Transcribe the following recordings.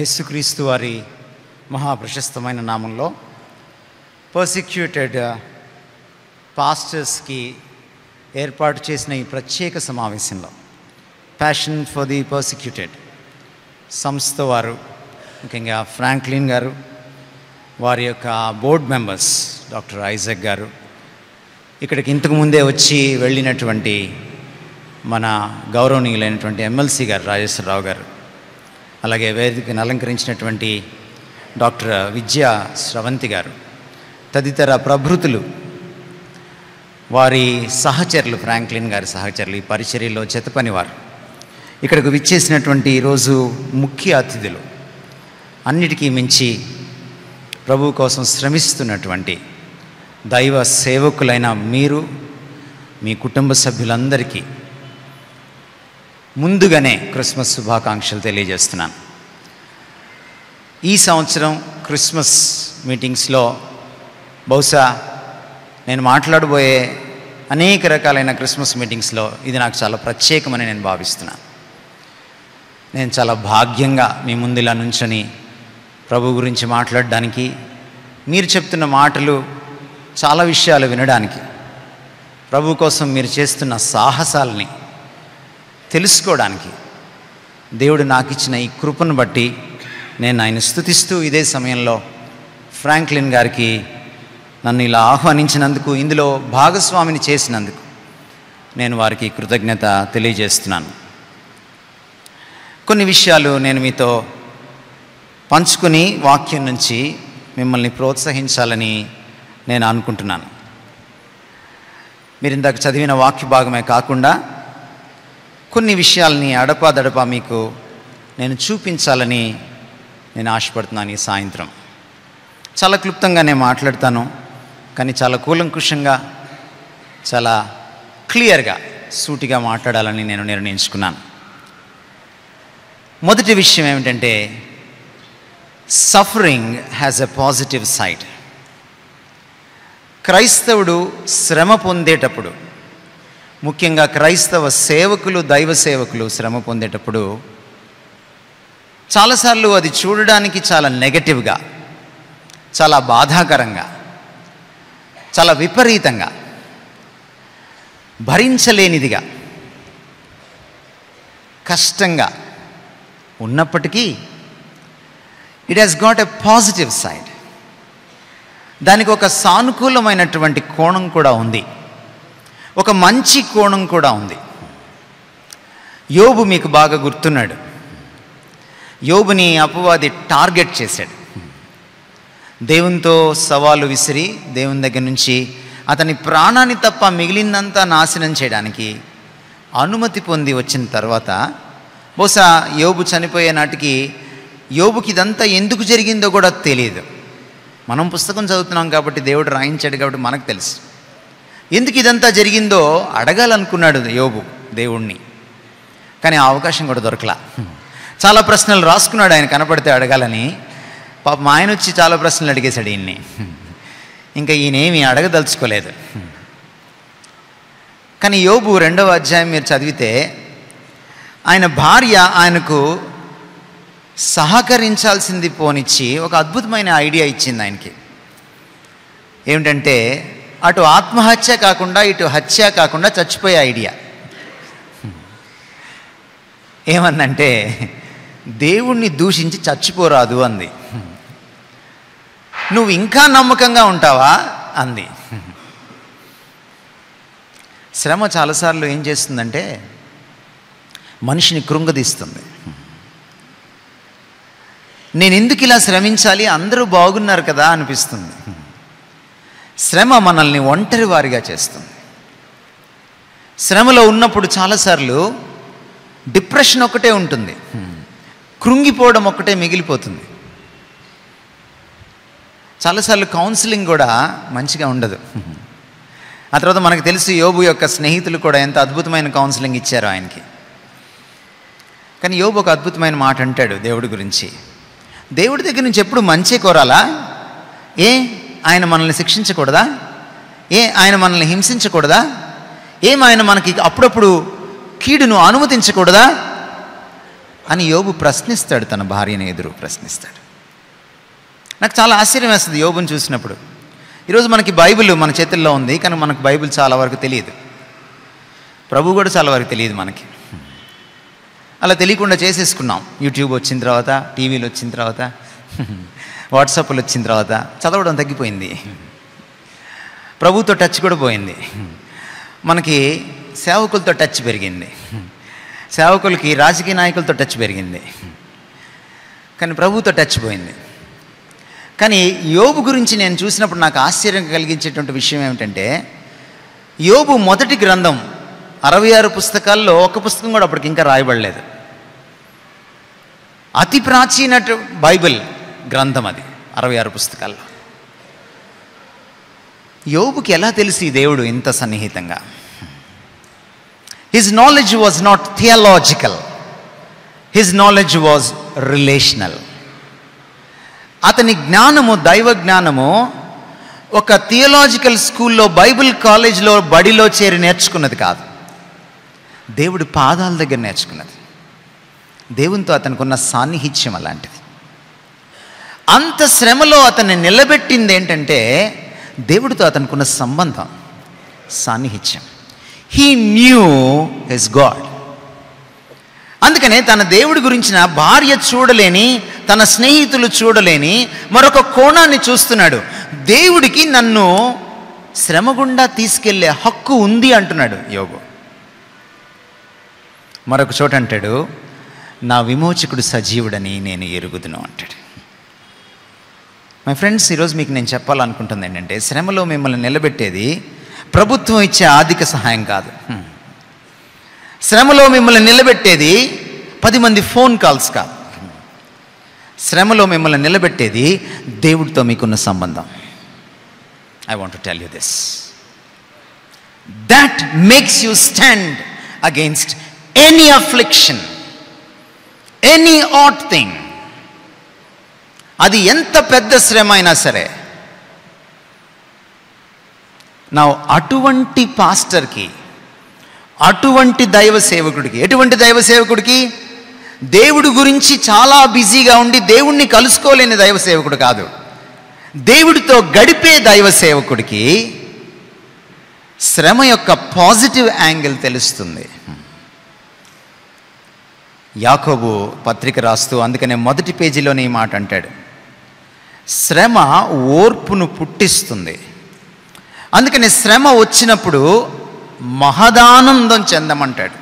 యేసుక్రీస్తు వారి మహాప్రశస్తమైన నామంలో పర్సిక్యూటెడ్ పాస్టర్స్కి ఏర్పాటు చేసిన ఈ ప్రత్యేక సమావేశంలో ప్యాషన్ ఫర్ ది పర్సిక్యూటెడ్ సంస్థ వారు, ముఖ్యంగా ఫ్రాంక్లిన్ గారు, వారి యొక్క బోర్డ్ మెంబర్స్ డాక్టర్ ఐజక్ గారు, ఇక్కడికి ఇంతకు ముందే వచ్చి వెళ్ళినటువంటి మన గౌరవనీయులైనటువంటి ఎమ్మెల్సీ గారు రాజేశ్వరరావు గారు, అలాగే వేదికను అలంకరించినటువంటి డాక్టర్ విద్యా స్రవంతి గారు, తదితర ప్రభృతులు, వారి సహచరులు, ఫ్రాంక్లిన్ గారి సహచరులు, ఈ పరిచర్యలో చెతపని వారు, ఇక్కడికి విచ్చేసినటువంటి ఈరోజు ముఖ్య అతిథులు, అన్నిటికీ మించి ప్రభు కోసం శ్రమిస్తున్నటువంటి దైవ సేవకులైన మీరు, మీ కుటుంబ సభ్యులందరికీ ముందుగానే క్రిస్మస్ శుభాకాంక్షలు తెలియజేస్తున్నాను. ఈ సంవత్సరం క్రిస్మస్ మీటింగ్స్లో బహుశా నేను మాట్లాడబోయే అనేక రకాలైన క్రిస్మస్ మీటింగ్స్లో ఇది నాకు చాలా ప్రత్యేకమని నేను భావిస్తున్నాను. నేను చాలా భాగ్యంగా మీ ముందు ఇలా నుంచొని ప్రభు గురించి మాట్లాడడానికి, మీరు చెప్తున్న మాటలు, చాలా విషయాలు వినడానికి, ప్రభు కోసం మీరు చేస్తున్న సాహసాలని తెలుసుకోవడానికి దేవుడు నాకు ఇచ్చిన ఈ కృపను బట్టి నేను ఆయన స్తుతిస్తూ, ఇదే సమయంలో ఫ్రాంక్లిన్ గారికి నన్ను ఇలా ఆహ్వానించినందుకు, ఇందులో భాగస్వామిని చేసినందుకు నేను వారికి కృతజ్ఞత తెలియజేస్తున్నాను. కొన్ని విషయాలు నేను మీతో పంచుకుని వాక్యం నుంచి మిమ్మల్ని ప్రోత్సహించాలని నేను అనుకుంటున్నాను. మీరు ఇందాక చదివిన వాక్య భాగమే కాకుండా కొన్ని విషయాలని అడపాదడపా మీకు నేను చూపించాలని నేను ఆశపడుతున్నాను. ఈ సాయంత్రం చాలా క్లుప్తంగా నేను మాట్లాడతాను, కానీ చాలా కూలంకుషంగా, చాలా క్లియర్గా, సూటిగా మాట్లాడాలని నేను నిర్ణయించుకున్నాను. మొదటి విషయం ఏమిటంటే, suffering has a positive side. క్రైస్తవుడు శ్రమ పొందేటప్పుడు, ముఖ్యంగా క్రైస్తవ సేవకులు, దైవ సేవకులు శ్రమ పొందేటప్పుడు చాలాసార్లు అది చూడడానికి చాలా నెగటివ్గా, చాలా బాధాకరంగా, చాలా విపరీతంగా, భరించలేనిదిగా, కష్టంగా ఉన్నప్పటికీ it has got a positive side. దానికి ఒక సానుకూలమైనటువంటి కోణం కూడా ఉంది, ఒక మంచి కోణం కూడా ఉంది. యోబు మీకు బాగా గుర్తున్నాడు. యోబుని అపవాది టార్గెట్ చేశాడు. దేవునితో సవాలు విసిరి దేవుని దగ్గర నుంచి అతని ప్రాణాన్ని తప్ప మిగిలినంతా నాశనం చేయడానికి అనుమతి పొంది వచ్చిన తర్వాత, బహుశా యోబు చనిపోయే నాటికి యోబుకి ఇదంతా ఎందుకు జరిగిందో కూడా తెలియదు. మనం పుస్తకం చదువుతున్నాం కాబట్టి, దేవుడు రాయించాడు కాబట్టి మనకు తెలుసు. ఎందుకు ఇదంతా జరిగిందో అడగాలనుకున్నాడు యోబు దేవుణ్ణి, కానీ ఆ అవకాశం కూడా దొరకలా. చాలా ప్రశ్నలు రాసుకున్నాడు ఆయన కనపడితే అడగాలని. పాపం ఆయన వచ్చి చాలా ప్రశ్నలు అడిగేశాడు ఈయన్ని. ఇంకా ఈయనేమి అడగదలుచుకోలేదు. కానీ యోబు 2వ అధ్యాయం మీరు చదివితే, ఆయన భార్య ఆయనకు సహకరించాల్సింది పోనిచ్చి ఒక అద్భుతమైన ఐడియా ఇచ్చింది ఆయనకి. ఏమిటంటే, అటు ఆత్మహత్య కాకుండా ఇటు హత్య కాకుండా చచ్చిపోయే ఐడియా. ఏమందంటే, దేవుణ్ణి దూషించి చచ్చిపోరాదు అంది. నువ్వు ఇంకా నమ్మకంగా ఉంటావా అంది. శ్రమ చాలాసార్లు ఏం చేస్తుందంటే మనిషిని కృంగదీస్తుంది. నేను ఎందుకు ఇలా శ్రమించాలి, అందరూ బాగున్నారు కదా అనిపిస్తుంది. శ్రమ మనల్ని ఒంటరి వారిగా చేస్తుంది. శ్రమలో ఉన్నప్పుడు చాలాసార్లు డిప్రెషన్ ఒకటే ఉంటుంది, కృంగిపోవడం ఒకటే మిగిలిపోతుంది. చాలాసార్లు కౌన్సిలింగ్ కూడా మంచిగా ఉండదు. ఆ తర్వాత మనకు తెలుసు యోబు యొక్క స్నేహితులు కూడా ఎంత అద్భుతమైన కౌన్సిలింగ్ ఇచ్చారో ఆయనకి. కానీ యోబు ఒక అద్భుతమైన మాట అంటాడు దేవుడి గురించి. దేవుడి దగ్గర నుంచి ఎప్పుడు మంచి కోరాలా? ఆయన మనల్ని శిక్షించకూడదా? ఆయన మనల్ని హింసించకూడదా? ఆయన మనకి అప్పుడప్పుడు కీడును అనుమతించకూడదా? అని యోబు ప్రశ్నిస్తాడు, తన భార్యను ఎదురు ప్రశ్నిస్తాడు. నాకు చాలా ఆశ్చర్యం వేస్తుంది యోబుని చూసినప్పుడు. ఈరోజు మనకి బైబిల్ మన చేతుల్లో ఉంది, కానీ మనకు బైబిల్ చాలా వరకు తెలియదు. ప్రభు కూడా చాలా వరకు తెలియదు మనకి. అలా తెలియకుండా చేసేసుకున్నాం. యూట్యూబ్ వచ్చిన తర్వాత, టీవీలు వచ్చిన తర్వాత, వాట్సాప్లు వచ్చిన తర్వాత చదవడం తగ్గిపోయింది. ప్రభుతో టచ్ కూడా పోయింది. మనకి సేవకులతో టచ్ పెరిగింది, సేవకులకి రాజకీయ నాయకులతో టచ్ పెరిగింది, కానీ ప్రభుతో టచ్ పోయింది. కానీ యోబు గురించి నేను చూసినప్పుడు నాకు ఆశ్చర్యం కలిగించేటువంటి విషయం ఏమిటంటే, యోబు మొదటి గ్రంథం 66 పుస్తకాల్లో ఒక పుస్తకం కూడా అప్పటికి ఇంకా రాయబడలేదు. అతి ప్రాచీన బైబిల్ గ్రంథం అది, 66 పుస్తకాల్లో. యోబుకి ఎలా తెలిసి దేవుడు ఇంత సన్నిహితంగా? His knowledge was not theological, his knowledge was relational. అతని జ్ఞానము, దైవ జ్ఞానము ఒక థియాలాజికల్ స్కూల్లో, బైబిల్ కాలేజ్లో, బడిలో చేరి నేర్చుకున్నది కాదు, దేవుడి పాదాల దగ్గర నేర్చుకున్నది. దేవునితో అతనికి ఉన్న సాన్నిహిత్యం అలాంటిది. అంత శ్రమలో అతన్ని నిలబెట్టింది ఏంటంటే దేవుడితో అతనుకున్న సంబంధం, సాన్నిహిత్యం. He knew his God. అందుకనే తన దేవుడి గురించిన భార్య చూడలేని, తన స్నేహితులు చూడలేని మరొక కోణాన్ని చూస్తున్నాడు. దేవుడికి నన్ను శ్రమ గుండా తీసుకెళ్లే హక్కు ఉంది అంటున్నాడు యోబు. మరొక చోట అంటాడు, నా విమోచకుడు సజీవుడని నేను ఎరుగుదును అంటాడు. మై ఫ్రెండ్స్, ఈరోజు మీకు నేను చెప్పాలనుకుంటుంది ఏంటంటే, శ్రమలో మిమ్మల్ని నిలబెట్టేది ప్రభుత్వం ఇచ్చే ఆర్థిక సహాయం కాదు. శ్రమలో మిమ్మల్ని నిలబెట్టేది 10 మంది ఫోన్ కాల్స్ కాదు. శ్రమలో మిమ్మల్ని నిలబెట్టేది దేవుడితో మీకున్న సంబంధం. I want to tell you this. That makes you stand against any affliction, any odd thing. అది ఎంత పెద్ద శ్రమ అయినా సరే. నా అటువంటి పాస్టర్కి, అటువంటి దైవ సేవకుడికి, ఎటువంటి దైవ సేవకుడికి? దేవుడి గురించి చాలా బిజీగా ఉండి దేవుణ్ణి కలుసుకోలేని దైవ సేవకుడు కాదు, దేవుడితో గడిపే దైవ సేవకుడికి శ్రమ యొక్క పాజిటివ్ యాంగిల్ తెలుస్తుంది. యాకోబు పత్రిక రాస్తూ అందుకనే మొదటి పేజీలోనే ఈ మాట అంటాడు, శ్రమ ఓర్పును పుట్టిస్తుంది. అందుకని శ్రమ వచ్చినప్పుడు మహదానందం చెందమంటాడు,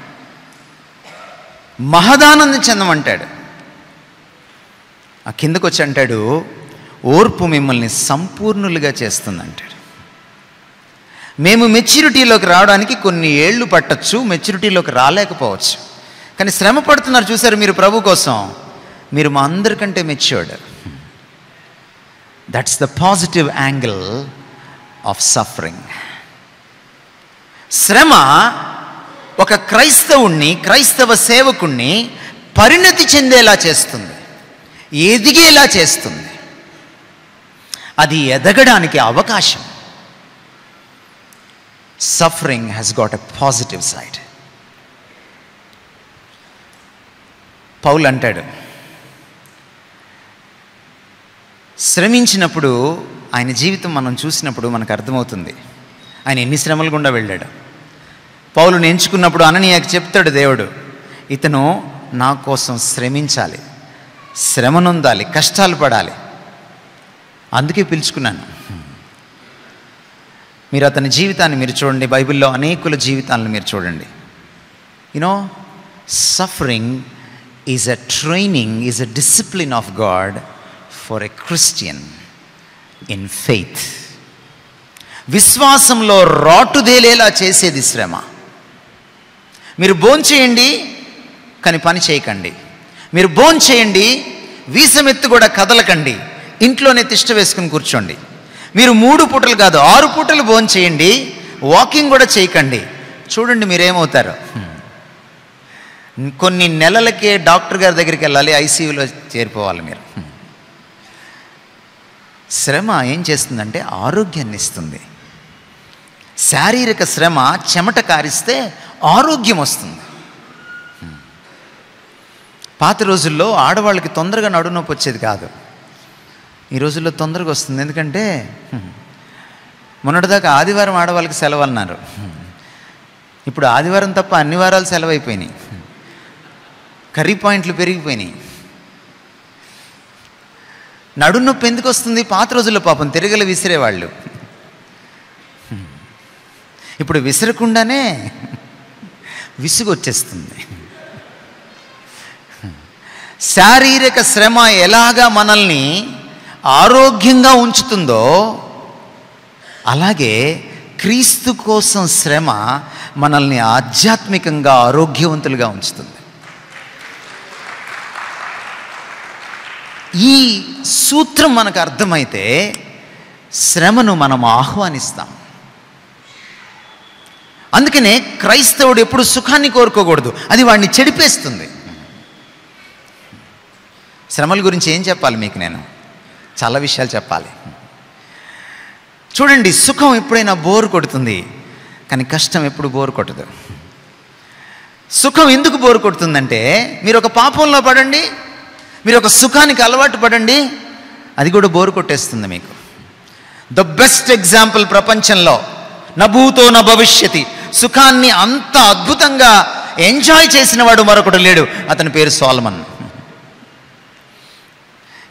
మహదానందం చెందమంటాడు. ఆ కిందకు వచ్చి అంటాడు, ఓర్పు మిమ్మల్ని సంపూర్ణులుగా చేస్తుంది అంటాడు. మేము మెచ్యూరిటీలోకి రావడానికి కొన్ని ఏళ్ళు పట్టచ్చు, మెచ్యూరిటీలోకి రాలేకపోవచ్చు. కానీ శ్రమ పడుతున్నారు చూసారు మీరు ప్రభు కోసం, మీరు మా అందరికంటే matured. That's the positive angle of suffering. శ్రమ ఒక క్రైస్తవుణ్ణి, క్రైస్తవ సేవకుణ్ణి పరిణతి చెందేలా చేస్తుంది, ఎదిగేలా చేస్తుంది. అది ఎదగడానికి అవకాశం. Suffering has got a positive side. పౌలు అంటాడు, శ్రమించినప్పుడు ఆయన జీవితం మనం చూసినప్పుడు మనకు అర్థమవుతుంది ఆయన ఎన్ని శ్రమలు గుండా వెళ్ళాడు. పౌలుని ఎంచుకున్నప్పుడు అననీయాకి చెప్తాడు దేవుడు, ఇతను నా కోసం శ్రమించాలి, శ్రమనొందాలి, కష్టాలు పడాలి, అందుకే పిలుచుకున్నాను. మీరు అతని జీవితాన్ని మీరు చూడండి, బైబిల్లో అనేకుల జీవితాలను మీరు చూడండి. You know, suffering is a training, is a discipline of God for a Christian in faith. విశ్వాసంలో రాటుదేలేలా చేసేది శ్రమ. మీరు భోంచేయండి కానీ పని చేయకండి, మీరు భోంచేయండి వీసమెత్తు కూడా కదలకండి, ఇంట్లోనే తిష్ట వేసుకుని కూర్చోండి. మీరు 3 పూటలు కాదు 6 పూటలు భోంచేయండి, వాకింగ్ కూడా చేయకండి. చూడండి మీరేమవుతారు. కొన్ని నెలలకే డాక్టర్ గారి దగ్గరికి వెళ్ళాలి, ఐసీయూలో చేరిపోవాలి మీరు. శ్రమ ఏం చేస్తుందంటే ఆరోగ్యాన్ని ఇస్తుంది. శారీరక శ్రమ చెమట కారిస్తే ఆరోగ్యం వస్తుంది. పాత రోజుల్లో ఆడవాళ్ళకి తొందరగా నడుము నొప్పి వచ్చేది కాదు. ఈ రోజుల్లో తొందరగా వస్తుంది. ఎందుకంటే మొన్నటిదాకా ఆదివారం ఆడవాళ్ళకి సెలవు అన్నారు. ఇప్పుడు ఆదివారం తప్ప అన్ని వారాలు సెలవు అయిపోయినాయి. కర్రీ పాయింట్లు పెరిగిపోయినాయి. నడుము నొప్పి ఎందుకు వస్తుంది? పాత రోజుల్లో పాపం తిరగలు విసిరేవాళ్ళు. ఇప్పుడు విసరకుండానే విసుగు వచ్చేస్తుంది. శారీరక శ్రమ ఎలాగా మనల్ని ఆరోగ్యంగా ఉంచుతుందో అలాగే క్రీస్తు కోసం శ్రమ మనల్ని ఆధ్యాత్మికంగా ఆరోగ్యవంతులుగా ఉంచుతుంది. ఈ సూత్రం మనకు అర్థమైతే శ్రమను మనం ఆహ్వానిస్తాం. అందుకనే క్రైస్తవుడు ఎప్పుడు సుఖాన్ని కోరుకోకూడదు, అది వాడిని చెడిపేస్తుంది. శ్రమల గురించి ఏం చెప్పాలి మీకు? నేను చాలా విషయాలు చెప్పాలి. చూడండి, సుఖం ఎప్పుడైనా బోరు కొడుతుంది, కానీ కష్టం ఎప్పుడు బోరు కొట్టదు. సుఖం ఎందుకు బోరు కొడుతుందంటే, మీరు ఒక పాపంలో పడండి, మీరు ఒక సుఖానికి అలవాటు పడండి, అది కూడా బోరు కొట్టేస్తుంది మీకు. ద బెస్ట్ ఎగ్జాంపుల్ ప్రపంచంలో నభూతో న భవిష్యతి, సుఖాన్ని అంత అద్భుతంగా ఎంజాయ్ చేసిన వాడు మరొకడు లేడు. అతని పేరు సోలమన్.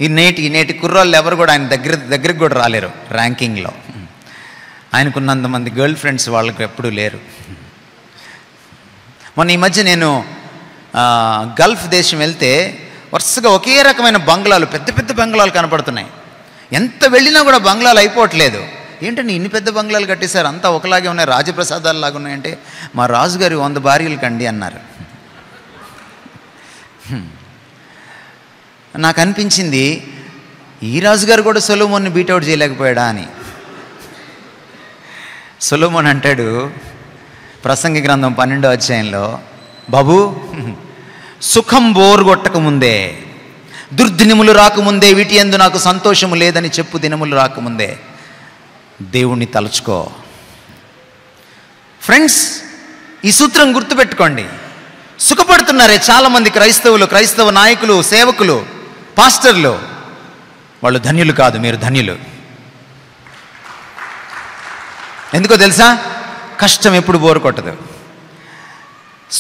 ఈ నేటి కుర్రాళ్ళు ఎవరు కూడా ఆయన దగ్గరికి కూడా రాలేరు ర్యాంకింగ్లో. ఆయనకున్నంతమంది గర్ల్ ఫ్రెండ్స్ వాళ్ళకి ఎప్పుడూ లేరు. మొన్న ఈ మధ్య నేను గల్ఫ్ దేశం వెళ్తే వరుసగా ఒకే రకమైన బంగ్లాలు, పెద్ద పెద్ద బంగ్లాలు కనపడుతున్నాయి. ఎంత వెళ్ళినా కూడా బంగ్లాలు అయిపోవట్లేదు. ఏంటంటే ఇన్ని పెద్ద బంగ్లాలు కట్టేశారు, అంతా ఒకలాగే ఉన్నాయి, రాజప్రసాదాలు లాగా ఉన్నాయంటే మా రాజుగారి 100 భార్యలు కండి అన్నారు. నాకు అనిపించింది, ఈ రాజుగారు కూడా సొలొమోన్ని బీటౌట్ చేయలేకపోయాడా అని. సొలొమోన్ అంటాడు ప్రసంగి గ్రంథం 12వ అధ్యాయంలో, బాబు సుఖం బోరు కొట్టకముందే, దుర్దినములు రాకముందే, వీటి యందు నాకు సంతోషము లేదని చెప్పు దినములు రాకముందే దేవుణ్ణి తలుచుకో. ఫ్రెండ్స్, ఈ సూత్రం గుర్తుపెట్టుకోండి. సుఖపడుతున్నారే చాలామంది క్రైస్తవులు, క్రైస్తవ నాయకులు, సేవకులు, పాస్టర్లు, వాళ్ళు ధన్యులు కాదు, మీరు ధన్యులు. ఎందుకో తెలుసా? కష్టం ఎప్పుడు బోరు కొట్టదు.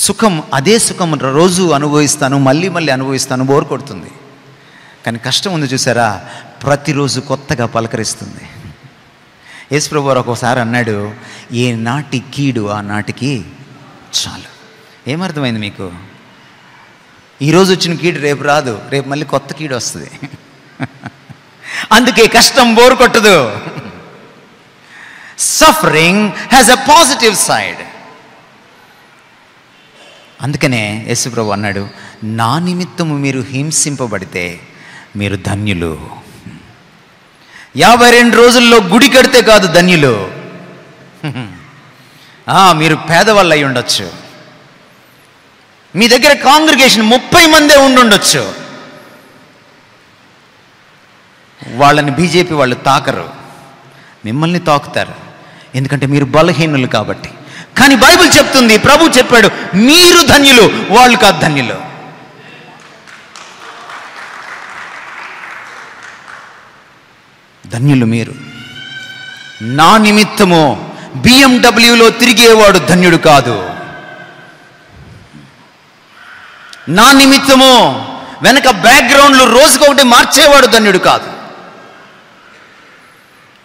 సుఖం, అదే సుఖం రోజు అనుభవిస్తాను, మళ్ళీ మళ్ళీ అనుభవిస్తాను, బోరు కొడుతుంది. కానీ కష్టం ఉంది చూసారా, ప్రతిరోజు కొత్తగా పలకరిస్తుంది. యేసుప్రభు వారు ఒక్కోసారి అన్నాడు, ఏ నాటి కీడు ఆ నాటికి చాలు. ఏమర్థమైంది మీకు? ఈరోజు వచ్చిన కీడు రేపు రాదు, రేపు మళ్ళీ కొత్త కీడు వస్తుంది. అందుకే కష్టం బోరు కొట్టదు. Suffering has a positive side. అందుకనే యేసుప్రభు అన్నాడు, నా నిమిత్తము మీరు హింసింపబడితే మీరు ధన్యులు. 52 రోజుల్లో గుడి కడితే కాదు ధన్యులు, మీరు పేదవాళ్ళు అయి ఉండొచ్చు, మీ దగ్గర కాంగ్రిగేషన్ 30 మందే ఉండుండొచ్చు, వాళ్ళని బీజేపీ వాళ్ళు తాకరు, మిమ్మల్ని తాకుతారు, ఎందుకంటే మీరు బలహీనులు కాబట్టి. కానీ బైబిల్ చెప్తుంది, ప్రభు చెప్పాడు, మీరు ధన్యులు, వాళ్ళు కాదు ధన్యులు. ధన్యులు మీరు. నా నిమిత్తము బిఎండబ్ల్యూలో తిరిగేవాడు ధన్యుడు కాదు. నా నిమిత్తము వెనక బ్యాక్గ్రౌండ్లు రోజుకొకటి మార్చేవాడు ధన్యుడు కాదు.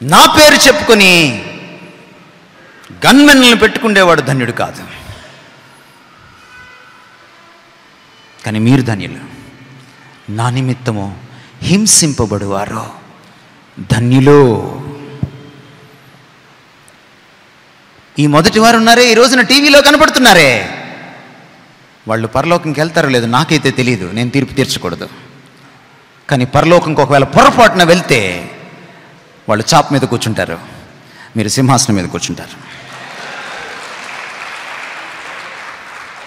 నా పేరు చెప్పుకొని గన్మెన్లను పెట్టుకునేవాడు ధన్యుడు కాదు. కానీ మీరు ధన్యులు. నా నిమిత్తము హింసింపబడువారు ధన్యులు. ఈ మొదటి వారు ఉన్నారే, ఈ రోజున టీవీలో కనపడుతున్నారే, వాళ్ళు పరలోకంకి వెళ్తారో లేదో నాకైతే తెలియదు, నేను తీర్పు తీర్చకూడదు. కానీ పరలోకంకి ఒకవేళ పొరపాటున వెళ్తే వాళ్ళు చాప మీద కూర్చుంటారు, మీరు సింహాసనం మీద కూర్చుంటారు.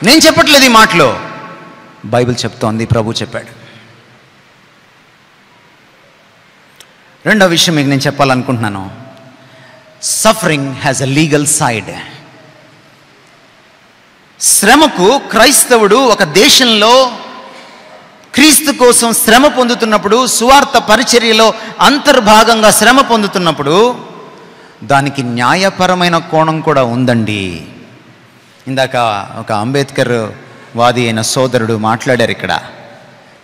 నేను చెప్పట్లేదు ఈ మాటలో, బైబిల్ చెప్తోంది, ప్రభు చెప్పాడు. రెండో విషయం మీకు నేను చెప్పాలనుకుంటున్నాను, suffering has a legal side. శ్రమకు క్రైస్తవుడు ఒక దేశంలో క్రీస్తు కోసం శ్రమ పొందుతున్నప్పుడు, సువార్త పరిచర్యలో అంతర్భాగంగా శ్రమ పొందుతున్నప్పుడు దానికి న్యాయపరమైన కోణం కూడా ఉందండి. ఇందాక ఒక అంబేద్కర్ వాది అయిన సోదరుడు మాట్లాడారు ఇక్కడ.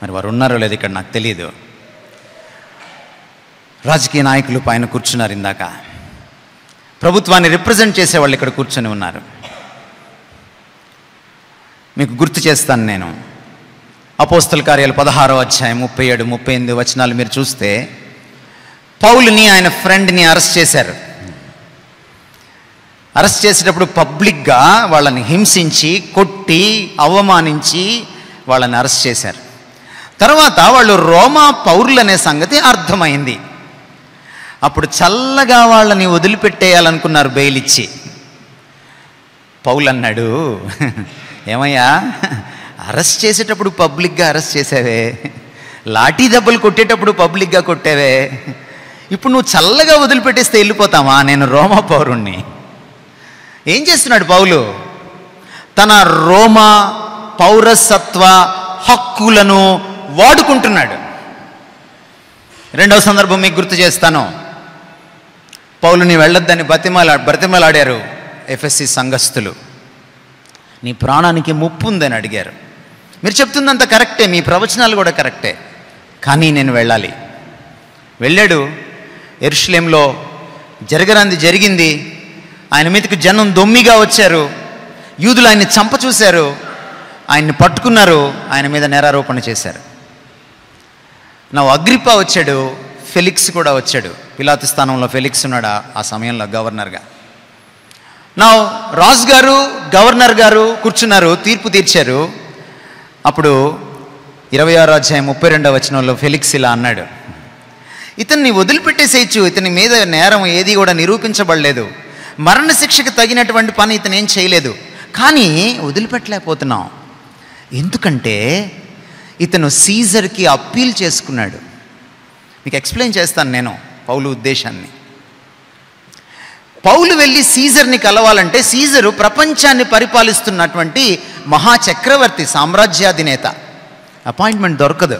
మరి వారు ఉన్నారో లేదు ఇక్కడ నాకు తెలియదు. రాజకీయ నాయకులు పైన కూర్చున్నారు. ఇందాక ప్రభుత్వాన్ని రిప్రజెంట్ చేసేవాళ్ళు ఇక్కడ కూర్చొని ఉన్నారు. మీకు గుర్తు చేస్తాను నేను. అపోస్తల కార్యాలు 16వ అధ్యాయం 37, 38 వచనాలు మీరు చూస్తే, పౌలుని ఆయన ఫ్రెండ్ని అరెస్ట్ చేశారు. అరెస్ట్ చేసేటప్పుడు పబ్లిక్గా వాళ్ళని హింసించి, కొట్టి, అవమానించి వాళ్ళని అరెస్ట్ చేశారు. తర్వాత వాళ్ళు రోమా పౌరులనే సంగతి అర్థమైంది. అప్పుడు చల్లగా వాళ్ళని వదిలిపెట్టేయాలనుకున్నారు బెయిల్ ఇచ్చి. పౌలు అన్నాడు, ఏమయ్యా, అరెస్ట్ చేసేటప్పుడు పబ్లిక్గా అరెస్ట్ చేసావే, లాఠీ దెబ్బలు కొట్టేటప్పుడు పబ్లిక్గా కొట్టావే, ఇప్పుడు నువ్వు చల్లగా వదిలిపెట్టేస్తే వెళ్ళిపోతామా? నేను రోమా పౌరుణ్ణి. ఏం చేస్తున్నాడు పౌలు? తన రోమా పౌరసత్వ హక్కులను వాడుకుంటున్నాడు. రెండవ సందర్భం మీకు గుర్తు చేస్తాను. పౌలుని వెళ్ళొద్దని బ్రతిమలాడారు ఎఫెసీ సంఘస్థులు. నీ ప్రాణానికి ముప్పు ఉందని అడిగారు. మీరు చెప్తుందంత కరెక్టే, మీ ప్రవచనాలు కూడా కరెక్టే, కానీ నేను వెళ్ళాలి. వెళ్ళాడు. యెరూషలేంలో జరగరాంది జరిగింది. ఆయన మీదకి జనం దొమ్మిగా వచ్చారు. యూదులు ఆయన్ని చంప చూశారు. ఆయన్ని పట్టుకున్నారు. ఆయన మీద నేరారోపణ చేశారు. నా అగ్రిప్పా వచ్చాడు, ఫెలిక్స్ కూడా వచ్చాడు. పిలాతు స్థానంలో ఫెలిక్స్ ఉన్నాడు ఆ సమయంలో గవర్నర్గా. నా రాజు గారు, గవర్నర్ గారు కూర్చున్నారు, తీర్పు తీర్చారు. అప్పుడు 26వ అధ్యాయం 32వ వచనంలో ఫెలిక్స్ ఇలా అన్నాడు, ఇతన్ని వదిలిపెట్టేసేయచ్చు, ఇతని మీద నేరం ఏది కూడా నిరూపించబడలేదు, మరణశిక్షకు తగినటువంటి పని ఇతను ఏం చేయలేదు, కానీ వదిలిపెట్టలేకపోతున్నాం. ఎందుకంటే ఇతను సీజర్కి అప్పీల్ చేసుకున్నాడు. మీకు ఎక్స్ప్లెయిన్ చేస్తాను నేను పౌలు ఉద్దేశాన్ని. పౌలు వెళ్ళి సీజర్ని కలవాలంటే, సీజరు ప్రపంచాన్ని పరిపాలిస్తున్నటువంటి మహాచక్రవర్తి, సామ్రాజ్యాధినేత. అపాయింట్మెంట్ దొరకదు.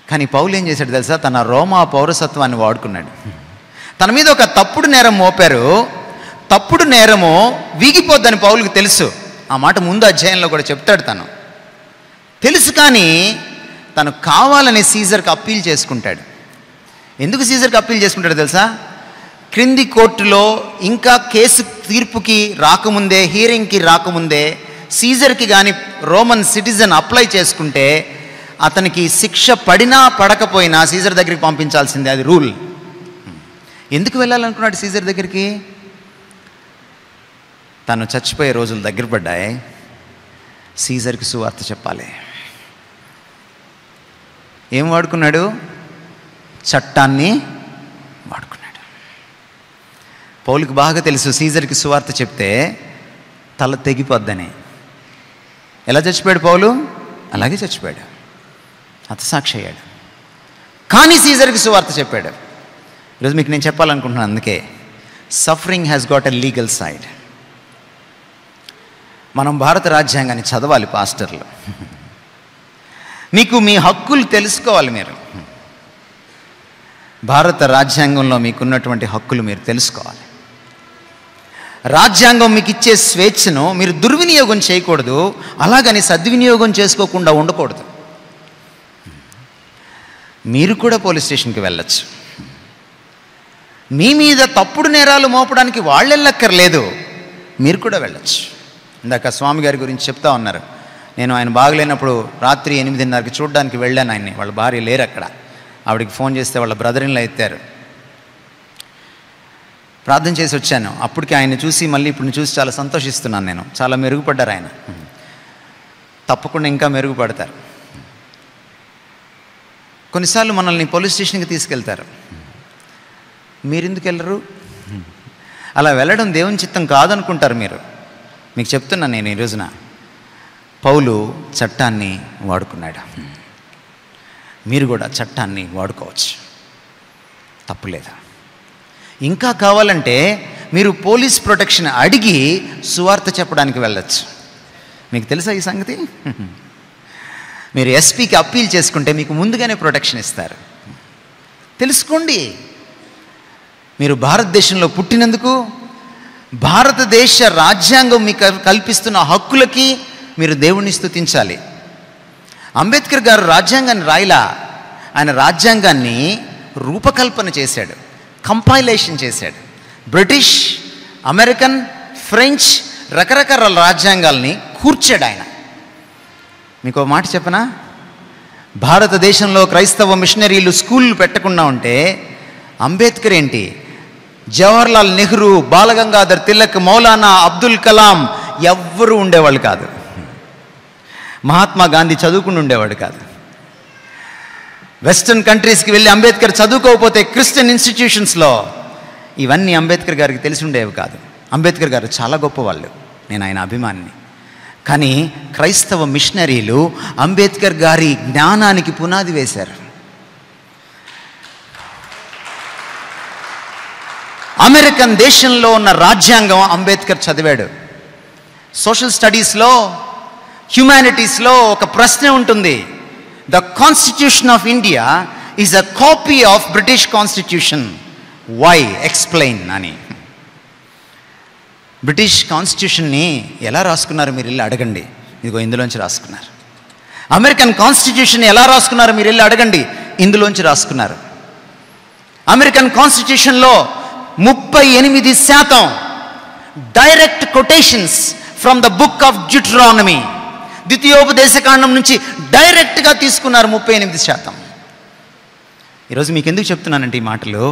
కానీ పౌలు ఏం చేశాడు తెలుసా? తన రోమా పౌరసత్వాన్ని వాడుకున్నాడు. తన మీద ఒక తప్పుడు నేరం మోపారు. తప్పుడు నేరము వీగిపోద్దని పౌలుకి తెలుసు. ఆ మాట ముందు అధ్యాయంలో కూడా చెప్తాడు. తను తెలుసు, కానీ తను కావాలని సీజర్కి అప్పీల్ చేసుకుంటాడు. ఎందుకు సీజర్కి అప్పీల్ చేసుకుంటాడు తెలుసా? క్రింది కోర్టులో ఇంకా కేసు తీర్పుకి రాకముందే, హీరింగ్కి రాకముందే సీజర్కి కానీ రోమన్ సిటిజన్ అప్లై చేసుకుంటే అతనికి శిక్ష పడినా పడకపోయినా సీజర్ దగ్గరికి పంపించాల్సిందే. అది రూల్. ఎందుకు వెళ్ళాలనుకున్నాడు సీజర్ దగ్గరికి? తను చచ్చిపోయే రోజులు దగ్గర పడ్డాయి. సీజర్కి సువార్త చెప్పాలి. ఏం వాడుకున్నాడు? చట్టాన్ని వాడుకున్నాడు. పౌలుకి బాగా తెలుసు సీజర్కి సువార్త చెప్తే తల తెగిపోద్దని. ఎలా చచ్చిపోయాడు పౌలు? అలాగే చచ్చిపోయాడు, హతసాక్షి అయ్యాడు. కానీ సీజర్కి సువార్త చెప్పాడు. ఈరోజు మీకు నేను చెప్పాలనుకుంటున్నాను. అందుకే suffering has got a legal side. మనం భారత రాజ్యాంగాన్ని చదవాలి పాస్టర్లు. మీకు మీ హక్కులు తెలుసుకోవాలి. మీరు భారత రాజ్యాంగంలో మీకున్నటువంటి హక్కులు మీరు తెలుసుకోవాలి. రాజ్యాంగం మీకు ఇచ్చే స్వేచ్ఛను మీరు దుర్వినియోగం చేయకూడదు. అలాగని సద్వినియోగం చేసుకోకుండా ఉండకూడదు. మీరు కూడా పోలీస్ స్టేషన్కి వెళ్ళచ్చు. మీ మీద తప్పుడు నేరాలు మోపడానికి వాళ్ళు వెళ్ళక్కర్లేదు, మీరు కూడా వెళ్ళచ్చు. ఇందాక స్వామి గారి గురించి చెప్తా ఉన్నారు. నేను ఆయన బాగలేనప్పుడు రాత్రి 8:30కి చూడడానికి వెళ్ళాను ఆయన్ని. వాళ్ళ భార్య లేరు అక్కడ. ఆవిడకి ఫోన్ చేస్తే వాళ్ళ బ్రదర్-ఇన్-లా ఎత్తారు. ప్రార్థన చేసి వచ్చాను. అప్పటికి ఆయన్ని చూసి మళ్ళీ ఇప్పుడు చూసి చాలా సంతోషిస్తున్నాను నేను. చాలా మెరుగుపడ్డారు ఆయన. తప్పకుండా ఇంకా మెరుగుపడతారు. కొన్నిసార్లు మనల్ని పోలీస్ స్టేషన్కి తీసుకెళ్తారు. మీరెందుకు వెళ్ళరు? అలా వెళ్ళడం దేవుని చిత్తం కాదనుకుంటారు మీరు. మీకు చెప్తున్నా నేను ఈ రోజున, పౌలు చట్టాన్ని వాడుకున్నాడు. మీరు కూడా చట్టాన్ని వాడుకోవచ్చు, తప్పులేదు. ఇంకా కావాలంటే మీరు పోలీస్ ప్రొటెక్షన్ అడిగి సువార్త చెప్పడానికి వెళ్ళచ్చు. మీకు తెలుసా ఈ సంగతి? మీరు ఎస్పీకి అప్పీల్ చేసుకుంటే మీకు ముందుగానే ప్రొటెక్షన్ ఇస్తారు. తెలుసుకోండి. మీరు భారతదేశంలో పుట్టినందుకు, భారతదేశ రాజ్యాంగం మీకు కల్పిస్తున్న హక్కులకి మీరు దేవుణ్ణి స్తుతించాలి. అంబేద్కర్ గారు రాజ్యాంగాన్ని రాయలా, ఆయన రాజ్యాంగాన్ని రూపకల్పన చేశాడు, కంపైలేషన్ చేశాడు. బ్రిటిష్, అమెరికన్, ఫ్రెంచ్ రకరకాల రాజ్యాంగాల్ని కూర్చాడు ఆయన. మీకు ఒక మాట చెప్పనా? భారతదేశంలో క్రైస్తవ మిషనరీలు స్కూళ్ళు పెట్టకుండా ఉంటే అంబేద్కర్ ఏంటి, జవహర్లాల్ నెహ్రూ, బాలగంగాధర్ తిలక్, మౌలానా అబ్దుల్ కలాం ఎవ్వరూ ఉండేవాళ్ళు కాదు. మహాత్మా గాంధీ చదువుకుని ఉండేవాడు కాదు. వెస్టర్న్ కంట్రీస్కి వెళ్ళి అంబేద్కర్ చదువుకోకపోతే క్రిస్టియన్ ఇన్స్టిట్యూషన్స్లో ఇవన్నీ అంబేద్కర్ గారికి తెలిసి ఉండేవి కాదు. అంబేద్కర్ గారు చాలా గొప్పవాళ్ళు, నేను ఆయన అభిమానిని. కానీ క్రైస్తవ మిషనరీలు అంబేద్కర్ గారి జ్ఞానానికి పునాది వేశారు. అమెరికన్ దేశంలో ఉన్న రాజ్యాంగం అంబేద్కర్ చదివాడు. సోషల్ స్టడీస్లో, హ్యుమానిటీస్లో ఒక ప్రశ్న ఉంటుంది, the constitution of India is a copy of British constitution, why explain అని. బ్రిటిష్ కాన్స్టిట్యూషన్ని ఎలా రాసుకున్నారు మీరు వెళ్ళి అడగండి, ఇదిగో ఇందులోంచి రాసుకున్నారు. అమెరికన్ కాన్స్టిట్యూషన్ ఎలా రాసుకున్నారు మీరు వెళ్ళి అడగండి, ఇందులోంచి రాసుకున్నారు. అమెరికన్ కాన్స్టిట్యూషన్లో 38% direct quotations from the book of Deuteronomy, ద్వితీయోపదేశకాండం నుంచి డైరెక్ట్గా తీసుకున్నారు 38%. ఈరోజు మీకు ఎందుకు చెప్తున్నానంటే ఈ మాటలు,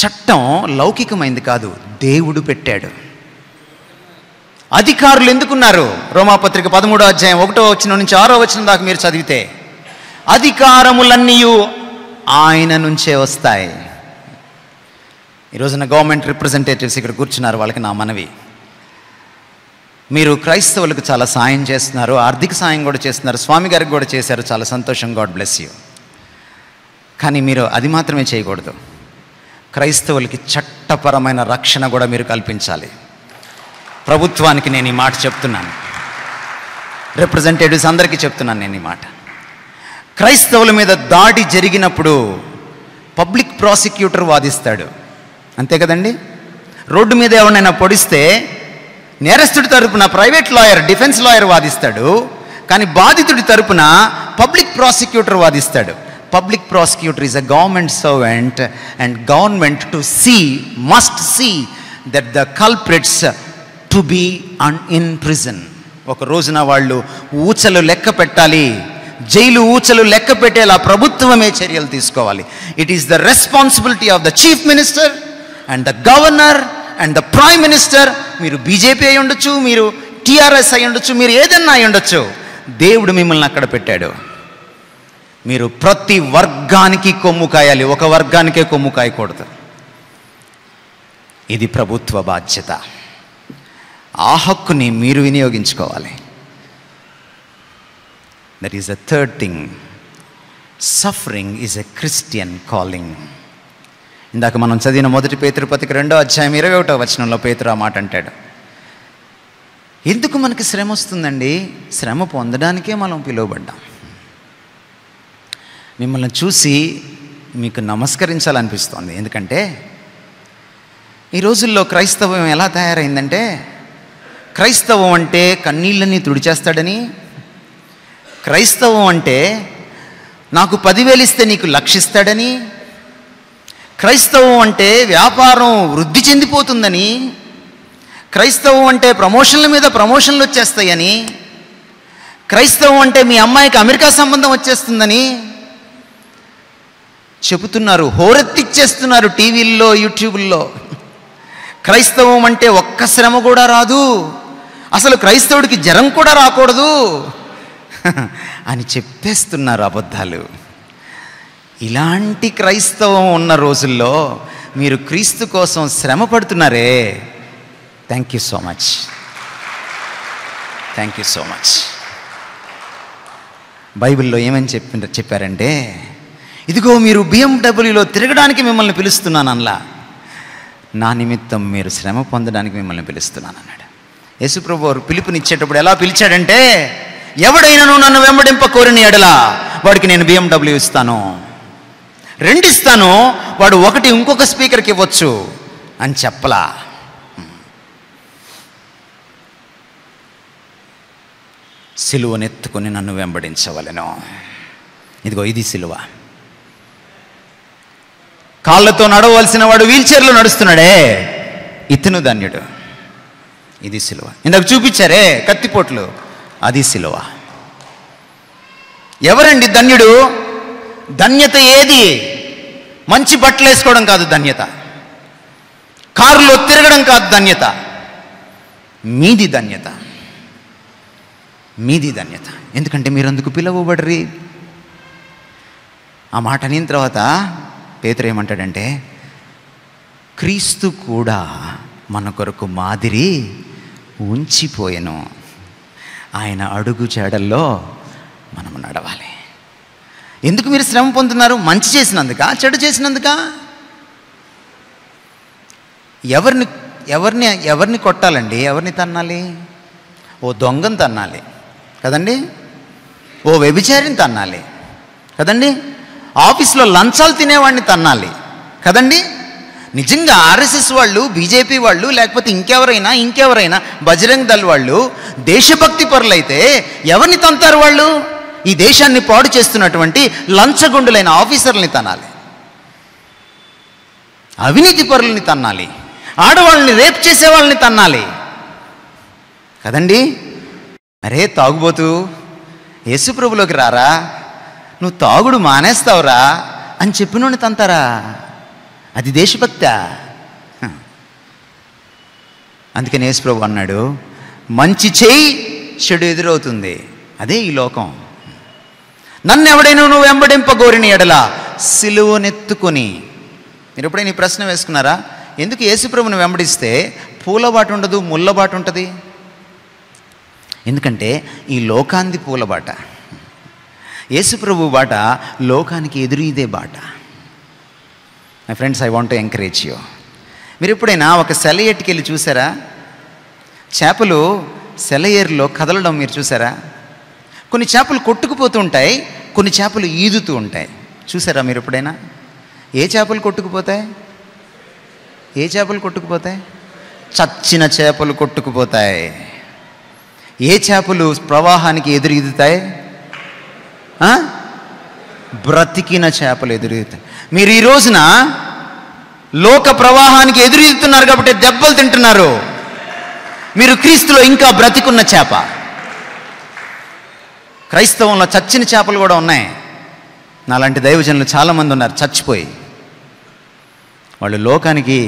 చట్టం లౌకికమైంది కాదు, దేవుడు పెట్టాడు. అధికారులు ఎందుకున్నారు? రోమాపత్రిక 13వ అధ్యాయం 1వ వచనం నుంచి 6వ వచనం దాకా మీరు చదివితే అధికారములన్నీ ఆయన నుంచే వస్తాయి. ఈరోజున గవర్నమెంట్ రిప్రజెంటేటివ్స్ ఇక్కడ కూర్చున్నారు, వాళ్ళకి నా మనవి, మీరు క్రైస్తవులకు చాలా సాయం చేస్తున్నారు, ఆర్థిక సాయం కూడా చేస్తున్నారు, స్వామి గారికి కూడా చేశారు, చాలా సంతోషం, గాడ్ బ్లెస్ యూ. కానీ మీరు అది మాత్రమే చేయకూడదు, క్రైస్తవులకి చట్టపరమైన రక్షణ కూడా మీరు కల్పించాలి. ప్రభుత్వానికి నేను ఈ మాట చెప్తున్నాను, రిప్రజెంటేటివ్స్ అందరికీ చెప్తున్నాను నేను ఈ మాట. క్రైస్తవుల మీద దాడి జరిగినప్పుడు పబ్లిక్ ప్రాసిక్యూటర్ వాదిస్తాడు, అంతే కదండి. రోడ్డు మీద ఎవరినైనా పొడిస్తే నేరస్తుడి తరపున ప్రైవేట్ లాయర్, డిఫెన్స్ లాయర్ వాదిస్తాడు, కానీ బాధితుడి తరపున పబ్లిక్ ప్రాసిక్యూటర్ వాదిస్తాడు. Public prosecutor is a government servant and government must see that the culprits to be in prison. ఒక రోజున వాళ్ళు ఊచలు లెక్క పెట్టాలి, జైలు ఊచలు లెక్క పెట్టేలా ప్రభుత్వమే చర్యలు తీసుకోవాలి. It is the responsibility of the chief minister and the governor and the prime minister. మీరు బీజేపీ అయి ఉండొచ్చు, మీరు టీఆర్ఎస్ అయి ఉండొచ్చు, మీరు ఏదన్నా అయి ఉండొచ్చు, దేవుడు మిమ్మల్ని అక్కడ పెట్టాడు. మీరు ప్రతి వర్గానికి కొమ్ము కాయాలి, ఒక వర్గానికే కొమ్ము కాయకూడదు. ఇది ప్రభుత్వ బాధ్యత. ఆ హక్కుని మీరు వినియోగించుకోవాలి. That is the third thing. Suffering is a Christian calling. ఇందాక మనం చదివిన 1 పేతురు పత్రిక 2వ అధ్యాయం 21వ వచనంలో పేతురు ఆ మాట అంటాడు. ఎందుకు మనకి శ్రమ వస్తుందండి? శ్రమ పొందడానికే మనం పిలువబడ్డాం. మిమ్మల్ని చూసి మీకు నమస్కరించాలనిపిస్తోంది. ఎందుకంటే ఈ రోజుల్లో క్రైస్తవం ఎలా తయారైందంటే, క్రైస్తవం అంటే కన్నీళ్ళని తుడిచేస్తాడని, క్రైస్తవం అంటే నాకు 10,000 ఇస్తే నీకు 1,00,000 ఇస్తాడని, క్రైస్తవం అంటే వ్యాపారం వృద్ధి చెందిపోతుందని, క్రైస్తవం అంటే ప్రమోషన్ల మీద ప్రమోషన్లు వచ్చేస్తాయని, క్రైస్తవం అంటే మీ అమ్మాయికి అమెరికా సంబంధం వచ్చేస్తుందని చెబుతున్నారు, హోరెత్తిచ్చేస్తున్నారు టీవీల్లో, యూట్యూబ్లో. క్రైస్తవం అంటే ఒక్క శ్రమ కూడా రాదు, అసలు క్రైస్తవుడికి జ్వరం కూడా రాకూడదు అని చెప్పేస్తున్నారు అబద్ధాలు. ఇలాంటి క్రైస్తవం ఉన్న రోజుల్లో మీరు క్రీస్తు కోసం శ్రమ పడుతున్నారే, thank you so much, thank you so much. బైబిల్లో ఏమని చెప్పారంటే, ఇదిగో మీరు BMWలో తిరగడానికి మిమ్మల్ని పిలుస్తున్నాను అనలా, నా నిమిత్తం మీరు శ్రమ పొందడానికి మిమ్మల్ని పిలుస్తున్నాను అన్నాడు. యేసుప్రభు వారు పిలుపునిచ్చేటప్పుడు ఎలా పిలిచాడంటే, ఎవడైనాను నన్ను వెంబడింప కోరిన ఎడల వాడికి నేను BMW ఇస్తాను, 2 ఇస్తాను, వాడు 1 ఇంకొక స్పీకర్కి ఇవ్వచ్చు అని చెప్పలా. సిలువనెత్తుకొని నన్ను వెంబడించవలెను. ఇదిగో ఇది సిలువ. కాళ్ళతో నడవలసిన వాడు వీల్చైర్లో నడుస్తున్నాడే, ఇతను ధన్యుడు. ఇది సిలువ. ఇందాక చూపించారే కత్తిపోట్లు, అది సిలువ. ఎవరండి ధన్యుడు? ధన్యత ఏది? మంచి బట్టలు వేసుకోవడం కాదు ధన్యత, కారులో తిరగడం కాదు ధన్యత. మీది ధన్యత, మీది ధన్యత. ఎందుకంటే మీరు అందుకు పిలువబడరి. ఆ మాట అయిన తర్వాత పేతురు ఏమంటాడంటే, క్రీస్తు కూడా మన కొరకు మాదిరి ఉంచిపోయెను, ఆయన అడుగు జాడల్లో మనం నడవాలి. ఎందుకు మీరు శ్రమ పొందుతున్నారు? మంచి చేసినందుక, చెడు చేసినందుక? ఎవరిని కొట్టాలండి? ఎవరిని తన్నాలి? ఓ దొంగని తన్నాలి కదండి, ఓ వ్యభిచారిని తన్నాలి కదండి, ఆఫీస్లో లంచాలు తినేవాడిని తన్నాలి కదండి. నిజంగా ఆర్ఎస్ఎస్ వాళ్ళు, బీజేపీ వాళ్ళు, లేకపోతే ఇంకెవరైనా బజరంగ్ దళ్ వాళ్ళు దేశభక్తి పరులైతే ఎవరిని తంతారు? వాళ్ళు ఈ దేశాన్ని పాడు చేస్తున్నటువంటి లంచగొండులైన ఆఫీసర్లని తనాలి, అవినీతి పరులని తన్నాలి, ఆడవాళ్ళని రేప్ చేసే వాళ్ళని తన్నాలి కదండి. అరే తాగుబోతూ, యేసుప్రభులోకి రారా, నువ్వు తాగుడు మానేస్తావురా అని చెప్పినోని తంతారా? అది దేశభక్తా? అందుకని యేసుప్రభు అన్నాడు, మంచి చేయి చెడు ఎదురవుతుంది. అదే ఈ లోకం. నన్ను ఎవడైనా నువ్వు వెంబడింపగోరిన ఎడల సిలువనెత్తుకొని. మీరు ఎప్పుడైనా ఈ ప్రశ్న వేసుకున్నారా? ఎందుకు యేసుప్రభుని వెంబడిస్తే పూలబాట ఉండదు, ముళ్ళబాట ఉంటుంది? ఎందుకంటే ఈ లోకాంది పూలబాట, యేసుప్రభు బాట లోకానికి ఎదురు ఇదే బాట. My friends, I want to encourage you. మీరు ఎప్పుడైనా ఒక సెలయేటికి వెళ్ళి చూసారా? చేపలు సెలయేరులో కదలడం మీరు చూసారా? కొన్ని చేపలు కొట్టుకుపోతూ ఉంటాయి, కొన్ని చేపలు ఈదుతూ ఉంటాయి. చూసారా మీరు ఎప్పుడైనా? ఏ చేపలు కొట్టుకుపోతాయి? ఏ చేపలు కొట్టుకుపోతాయి? చచ్చిన చేపలు కొట్టుకుపోతాయి. ఏ చేపలు ప్రవాహానికి ఎదురు ఈదుతాయి? బ్రతికిన చేపలు ఎదురుతాయి. మీరు ఈ రోజున లోక ప్రవాహానికి ఎదురుతున్నారు కాబట్టి దెబ్బలు తింటున్నారు. మీరు క్రీస్తులో ఇంకా బ్రతికున్న చేప. క్రైస్తవంలో చచ్చిన చేపలు కూడా ఉన్నాయి. నాలాంటి దైవజనులు చాలామంది ఉన్నారు చచ్చిపోయి. వాళ్ళు లోకానికి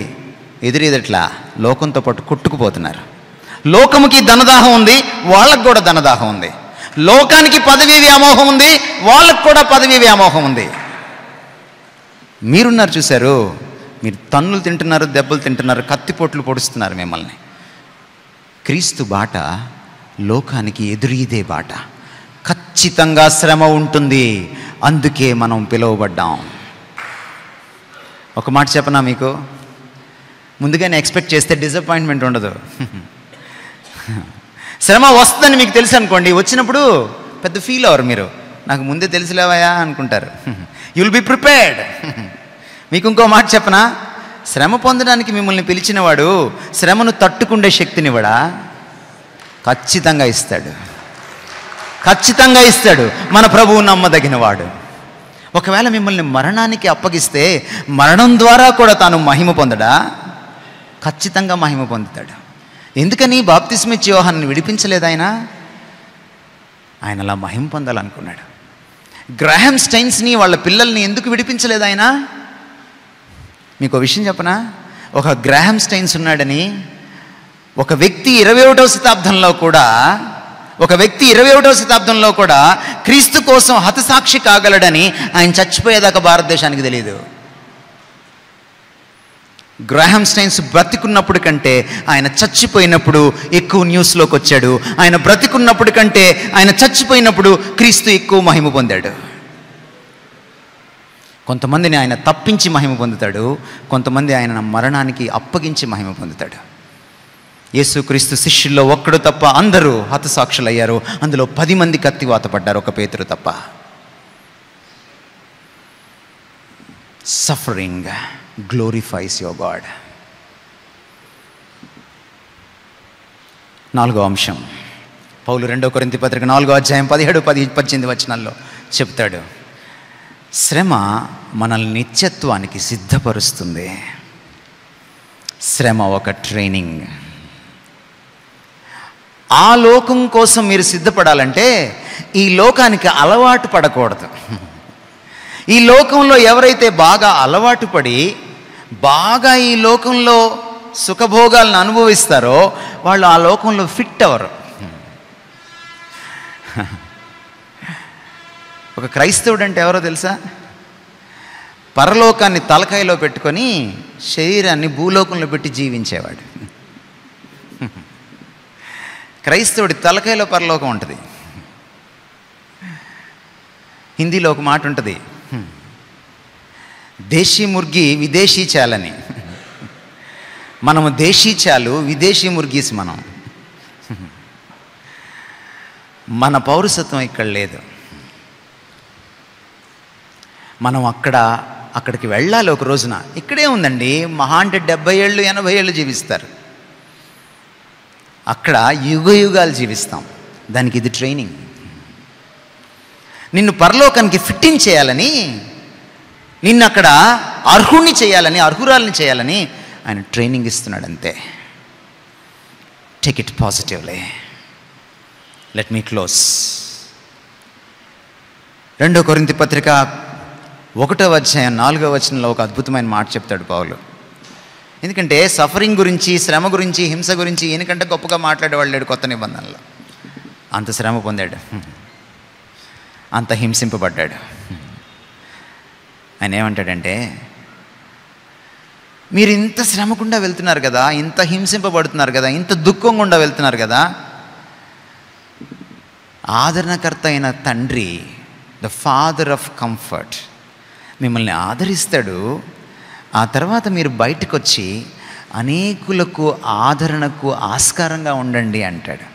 ఎదురేదట్లా లోకంతో పాటు కొట్టుకుపోతున్నారు. లోకముకి ధనదాహం ఉంది, వాళ్ళకు కూడా ధనదాహం ఉంది. లోకానికి పదవి వ్యామోహం ఉంది, వాళ్ళకు కూడా పదవి వ్యామోహం ఉంది. మీరున్నారు చూశారు, మీరు తన్నులు తింటున్నారు, దెబ్బలు తింటున్నారు, కత్తిపోట్లు పొడుస్తున్నారు మిమ్మల్ని. క్రీస్తు బాట లోకానికి ఎదురీదే బాట. ఖచ్చితంగా శ్రమ ఉంటుంది, అందుకే మనం పిలువబడ్డాం. ఒక మాట చెప్పనా మీకు? ముందుగానే ఎక్స్పెక్ట్ చేస్తే డిసప్పాయింట్మెంట్ ఉండదు. శ్రమ వస్తుందని మీకు తెలుసు అనుకోండి, వచ్చినప్పుడు పెద్ద ఫీల్ అవ్వరు. మీరు నాకు ముందే తెలిసిలేవయా అనుకుంటారు. You will be prepared. మీకు ఇంకో మాట చెప్పనా? శ్రమ పొందడానికి మిమ్మల్ని పిలిచినవాడు శ్రమను తట్టుకుండే శక్తినివ్వడా? ఖచ్చితంగా ఇస్తాడు, ఖచ్చితంగా ఇస్తాడు. మన ప్రభువు నమ్మదగినవాడు. ఒకవేళ మిమ్మల్ని మరణానికి అప్పగిస్తే మరణం ద్వారా కూడా తాను మహిమ పొందడా? ఖచ్చితంగా మహిమ పొందుతాడు. ఎందుకని బాప్తిస్మిచ్చి యోహాన్ని విడిపించలేదు ఆయన? ఆయన అలా మహిమ పొందాలనుకున్నాడు. గ్రాహం స్టైన్స్ని వాళ్ళ పిల్లల్ని ఎందుకు విడిపించలేదు ఆయన? మీకు ఒక విషయం చెప్పనా? ఒక గ్రాహం స్టైన్స్ ఉన్నాడని ఒక వ్యక్తి 21వ శతాబ్దంలో కూడా క్రీస్తు కోసం హతసాక్షి కాగలడని ఆయన చచ్చిపోయేదాకా భారతదేశానికి తెలియదు. గ్రాహం స్టైన్స్ బ్రతికున్నప్పుడు కంటే ఆయన చచ్చిపోయినప్పుడు ఎక్కువ న్యూస్లోకి వచ్చాడు. ఆయన బ్రతికున్నప్పుడు కంటే ఆయన చచ్చిపోయినప్పుడు క్రీస్తు ఎక్కువ మహిమ పొందాడు. కొంతమందిని ఆయన తప్పించి మహిమ పొందుతాడు, కొంతమంది ఆయన మరణానికి అప్పగించి మహిమ పొందుతాడు. యేసుక్రీస్తు శిష్యుల్లో ఒక్కడు తప్ప అందరూ హతసాక్షులయ్యారు. అందులో 10 మంది కత్తివాత పడ్డారు, ఒక పేతురు తప్ప. Suffering glorifies your God. 4వ అంశం, పౌలు 2 కొరింథీ పత్రిక 4వ అధ్యాయం 17, 18 వచనాల్లో చెప్తాడు, శ్రమ మనల్ని నిత్యత్వానికి సిద్ధపరుస్తుంది. శ్రమ ఒక ట్రైనింగ్. ఆ లోకం కోసం మీరు సిద్ధపడాలంటే ఈ లోకానికి అలవాటు పడకూడదు. ఈ లోకంలో ఎవరైతే బాగా అలవాటు పడి బాగా ఈ లోకంలో సుఖభోగాలను అనుభవిస్తారో వాళ్ళు ఆ లోకంలో ఫిట్ అవ్వరు. ఒక క్రైస్తవుడు అంటే ఎవరో తెలుసా? పరలోకాన్ని తలకాయలో పెట్టుకొని శరీరాన్ని భూలోకంలో పెట్టి జీవించేవాడు. క్రైస్తవుడి తలకాయలో పరలోకం ఉంటుంది. హిందీలో ఒక మాట ఉంటుంది, దేశీ ముర్గి విదేశీ చాలని. మనము దేశీ చాలు, విదేశీ ముర్గీస్ మనం. మన పౌరసత్వం ఇక్కడ లేదు. మనం అక్కడికి వెళ్ళాలి ఒక రోజున. ఇక్కడే ఉందండి, మహా అంటే 70 ఏళ్ళు 80 ఏళ్ళు జీవిస్తారు. అక్కడ యుగయుగాలు జీవిస్తాం. దానికి ఇది ట్రైనింగ్. నిన్ను పరలోకానికి ఫిట్టింగ్ చేయాలని, నిన్ను అక్కడ అర్హుణ్ణి చేయాలని, అర్హురాల్ని చేయాలని ఆయన ట్రైనింగ్ ఇస్తున్నాడు అంతే. Take it positively. Let me close. 2 కొరింథీ పత్రిక 1వ అధ్యాయం 4వ వచనంలో ఒక అద్భుతమైన మాట చెప్తాడు పౌలు. ఎందుకంటే సఫరింగ్ గురించి, శ్రమ గురించి, హింస గురించి ఈయనకంటే గొప్పగా మాట్లాడేవాళ్ళు లేడు కొత్త నిబంధనలో. అంత శ్రమ పొందాడు, అంత హింసింపబడ్డాడు. ఆయన ఏమంటాడంటే, మీరు ఇంత శ్రమ గుండా వెళ్తున్నారు కదా, ఇంత హింసింపబడుతున్నారు కదా, ఇంత దుఃఖం గుండా వెళ్తున్నారు కదా, ఆదరణకర్త అయిన తండ్రి, ద ఫాదర్ ఆఫ్ కంఫర్ట్, మిమ్మల్ని ఆదరిస్తాడు. ఆ తర్వాత మీరు బయటకు వచ్చి అనేకులకు ఆదరణకు ఆస్కారంగా ఉండండి అంటాడు.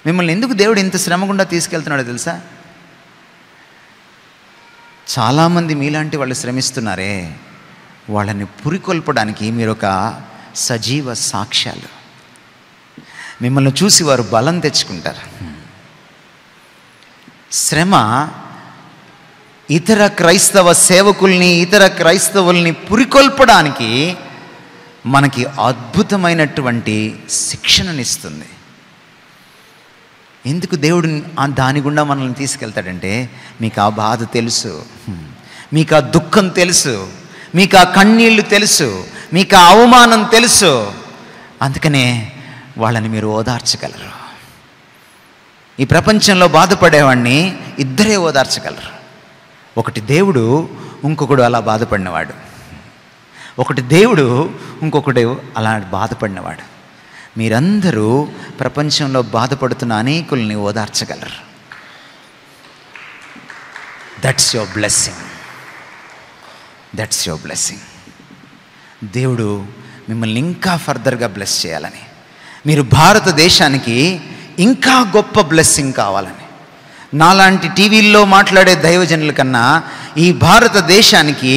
మిమ్మల్ని ఎందుకు దేవుడు ఇంత శ్రమ గుండా తీసుకెళ్తున్నాడో తెలుసా? చాలామంది మీలాంటి వాళ్ళు శ్రమిస్తున్నారే, వాళ్ళని పురికొల్పడానికి మీరు ఒక సజీవ సాక్ష్యాలు. మిమ్మల్ని చూసి వారు బలం తెచ్చుకుంటారు. శ్రమ ఇతర క్రైస్తవ సేవకుల్ని, ఇతర క్రైస్తవుల్ని పురికొల్పడానికి మనకి అద్భుతమైనటువంటి శిక్షణనిస్తుంది. ఎందుకు దేవుడు దాని గుండా మనల్ని తీసుకెళ్తాడంటే, మీకు ఆ బాధ తెలుసు, మీకు ఆ దుఃఖం తెలుసు, మీకు ఆ కన్నీళ్లు తెలుసు, మీకు ఆ అవమానం తెలుసు. అందుకనే వాళ్ళని మీరు ఓదార్చగలరు. ఈ ప్రపంచంలో బాధపడేవాడిని ఇద్దరే ఓదార్చగలరు. ఒకటి దేవుడు, ఇంకొకడు అలా బాధపడినవాడు. ఒకటి దేవుడు, ఇంకొకడు అలా బాధపడినవాడు. మీరందరూ ప్రపంచంలో బాధపడుతున్న అనేకుల్ని ఓదార్చగలరు. That's your blessing. That's your blessing. దేవుడు మిమ్మల్ని ఇంకా ఫర్దర్గా బ్లెస్ చేయాలని, మీరు భారతదేశానికి ఇంకా గొప్ప బ్లెస్సింగ్ కావాలని, నాలాంటి టీవీల్లో మాట్లాడే దైవజనుల కన్నా ఈ భారతదేశానికి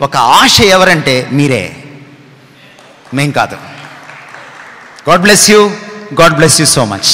ఒక ఆశ ఎవరంటే మీరే, మేం కాదు. God bless you. God bless you so much.